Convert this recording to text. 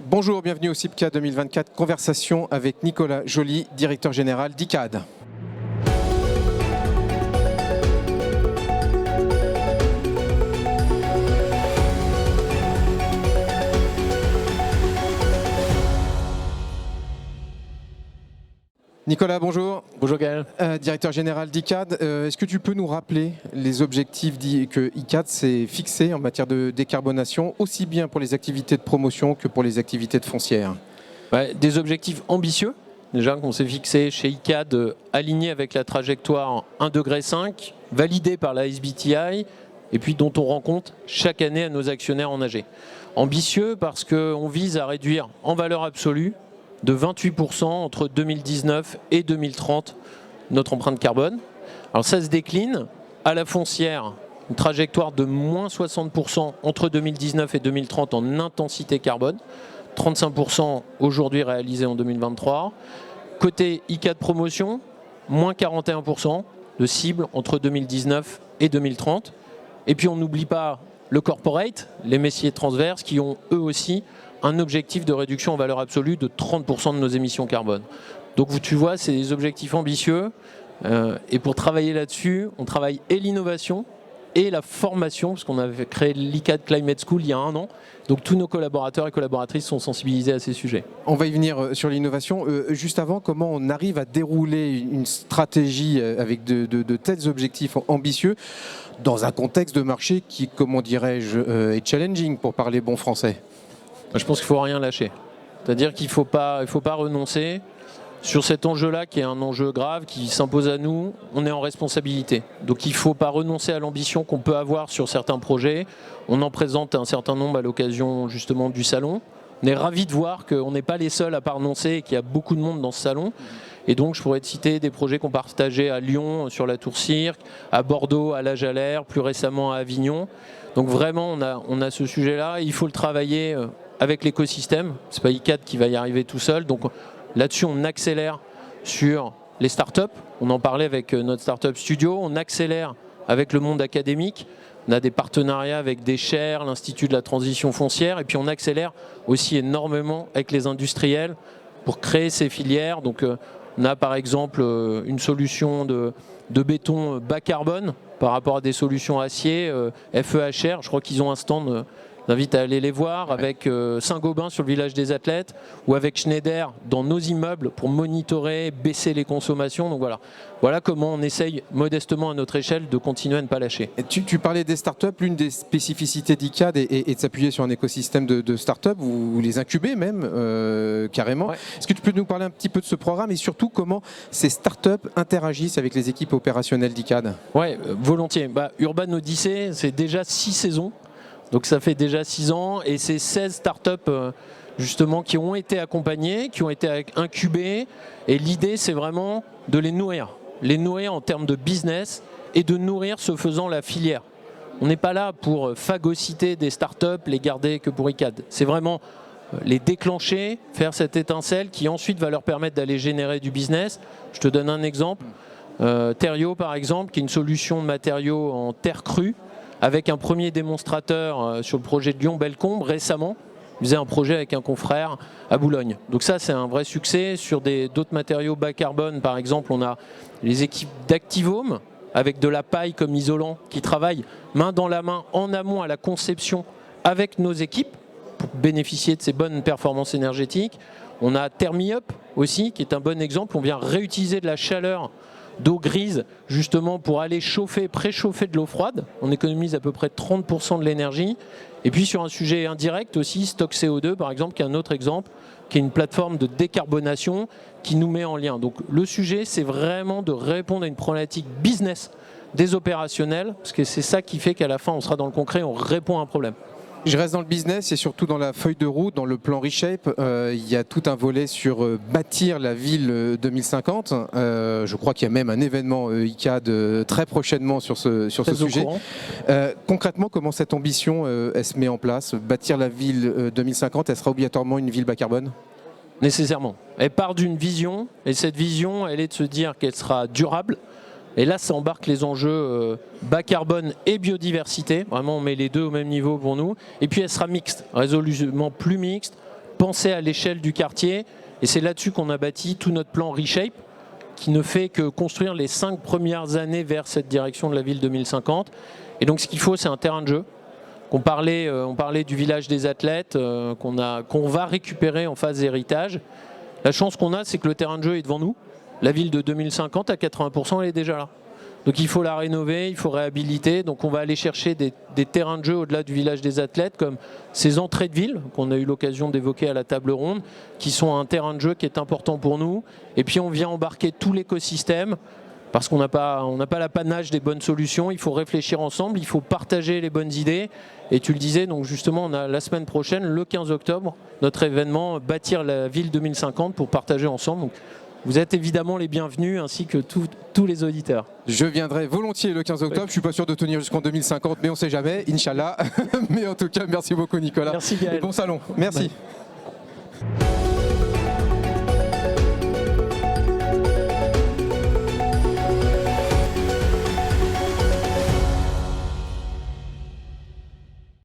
Bonjour, bienvenue au CIPCA 2024, conversation avec Nicolas Joly, directeur général d'ICAD. Nicolas, bonjour. Bonjour Gaël. Directeur général d'ICAD, est-ce que tu peux nous rappeler les objectifs que ICAD s'est fixés en matière de décarbonation, aussi bien pour les activités de promotion que pour les activités de foncière? Des objectifs ambitieux, déjà qu'on s'est fixés chez ICAD, alignés avec la trajectoire 1,5 degré, validée par la SBTi, et puis dont on rend compte chaque année à nos actionnaires en AG. Ambitieux parce qu'on vise à réduire en valeur absolue de 28% entre 2019 et 2030 notre empreinte carbone. Alors ça se décline à la foncière, une trajectoire de moins 60% entre 2019 et 2030 en intensité carbone, 35% aujourd'hui réalisé en 2023. Côté ICAD Promotion, moins 41% de cible entre 2019 et 2030. Et puis on n'oublie pas le corporate, les messiers transverses qui ont eux aussi un objectif de réduction en valeur absolue de 30% de nos émissions carbone. Donc tu vois, c'est des objectifs ambitieux. Et pour travailler là-dessus, on travaille et l'innovation et la formation, parce qu'on avait créé l'ICAD Climate School il y a 1 an. Donc tous nos collaborateurs et collaboratrices sont sensibilisés à ces sujets. On va y venir sur l'innovation. Juste avant, comment on arrive à dérouler une stratégie avec de tels objectifs ambitieux dans un contexte de marché qui, comment dirais-je, est challenging pour parler bon français? Je pense qu'il ne faut rien lâcher. C'est-à-dire qu'il ne faut pas renoncer. Sur cet enjeu-là, qui est un enjeu grave, qui s'impose à nous, on est en responsabilité. Donc il ne faut pas renoncer à l'ambition qu'on peut avoir sur certains projets. On en présente un certain nombre à l'occasion justement du salon. On est ravis de voir qu'on n'est pas les seuls à pas renoncer et qu'il y a beaucoup de monde dans ce salon. Et donc je pourrais te citer des projets qu'on partageait à Lyon sur la Tour Cirque, à Bordeaux, à La Jalère, plus récemment à Avignon. Donc vraiment on a ce sujet-là. Il faut le travailler avec l'écosystème. Ce n'est pas ICAD qui va y arriver tout seul. Donc là-dessus, on accélère sur les startups. On en parlait avec notre startup studio. On accélère avec le monde académique. On a des partenariats avec des chaires, l'Institut de la transition foncière. Et puis on accélère aussi énormément avec les industriels pour créer ces filières. Donc on a par exemple une solution de béton bas carbone par rapport à des solutions acier, FEHR. Je crois qu'ils ont un stand. J'invite à aller les voir avec Saint-Gobain sur le village des athlètes ou avec Schneider dans nos immeubles pour monitorer, baisser les consommations. Donc voilà comment on essaye modestement à notre échelle de continuer à ne pas lâcher. Tu parlais des startups, l'une des spécificités d'ICAD est de s'appuyer sur un écosystème de startups, vous les incubez même carrément. Ouais. Est-ce que tu peux nous parler un petit peu de ce programme et surtout comment ces startups interagissent avec les équipes opérationnelles d'ICAD? Oui, volontiers. Urban Odyssey, c'est déjà 6 saisons. Donc ça fait déjà 6 ans et c'est 16 startups justement qui ont été accompagnées, qui ont été incubées. Et l'idée, c'est vraiment de les nourrir en termes de business et de nourrir ce faisant la filière. On n'est pas là pour phagocyter des startups, les garder que pour ICAD. C'est vraiment les déclencher, faire cette étincelle qui ensuite va leur permettre d'aller générer du business. Je te donne un exemple. Terio par exemple, qui est une solution de matériaux en terre crue, avec un premier démonstrateur sur le projet de Lyon-Bellecombe récemment. Il faisait un projet avec un confrère à Boulogne. Donc ça, c'est un vrai succès. Sur d'autres matériaux bas carbone, par exemple, on a les équipes d'Activome, avec de la paille comme isolant, qui travaillent main dans la main en amont à la conception avec nos équipes pour bénéficier de ces bonnes performances énergétiques. On a ThermiUp aussi, qui est un bon exemple. On vient réutiliser de la chaleur d'eau grise justement pour aller préchauffer de l'eau froide. On économise à peu près 30% de l'énergie. Et puis sur un sujet indirect aussi, Stock CO2 par exemple, qui est un autre exemple, qui est une plateforme de décarbonation qui nous met en lien. Donc le sujet, c'est vraiment de répondre à une problématique business des opérationnels, parce que c'est ça qui fait qu'à la fin, on sera dans le concret, on répond à un problème. Je reste dans le business et surtout dans la feuille de route, dans le plan Reshape. Il y a tout un volet sur bâtir la ville 2050. Je crois qu'il y a même un événement ICAD très prochainement sur ce sujet. Concrètement, comment cette ambition elle se met en place? Bâtir la ville 2050, elle sera obligatoirement une ville bas carbone? Nécessairement. Elle part d'une vision et cette vision, elle est de se dire qu'elle sera durable. Et là, ça embarque les enjeux bas carbone et biodiversité. Vraiment, on met les deux au même niveau pour nous. Et puis, elle sera mixte, résolument plus mixte, penser à l'échelle du quartier. Et c'est là-dessus qu'on a bâti tout notre plan Reshape, qui ne fait que construire les 5 premières années vers cette direction de la ville 2050. Et donc ce qu'il faut, c'est un terrain de jeu. On parlait du village des athlètes qu'on va récupérer en phase héritage. La chance qu'on a, c'est que le terrain de jeu est devant nous. La ville de 2050, à 80%, elle est déjà là. Donc il faut la rénover, il faut réhabiliter. Donc on va aller chercher des terrains de jeu au-delà du village des athlètes, comme ces entrées de ville qu'on a eu l'occasion d'évoquer à la table ronde, qui sont un terrain de jeu qui est important pour nous. Et puis on vient embarquer tout l'écosystème, parce qu'on n'a pas l'apanage des bonnes solutions. Il faut réfléchir ensemble, il faut partager les bonnes idées. Et tu le disais, donc justement, on a la semaine prochaine, le 15 octobre, notre événement Bâtir la ville 2050 pour partager ensemble. Donc, vous êtes évidemment les bienvenus, ainsi que tous les auditeurs. Je viendrai volontiers le 15 octobre. Je ne suis pas sûr de tenir jusqu'en 2050, mais on ne sait jamais, Inch'Allah. Mais en tout cas, merci beaucoup Nicolas. Merci Gaël. Et bon salon. Merci. Ouais.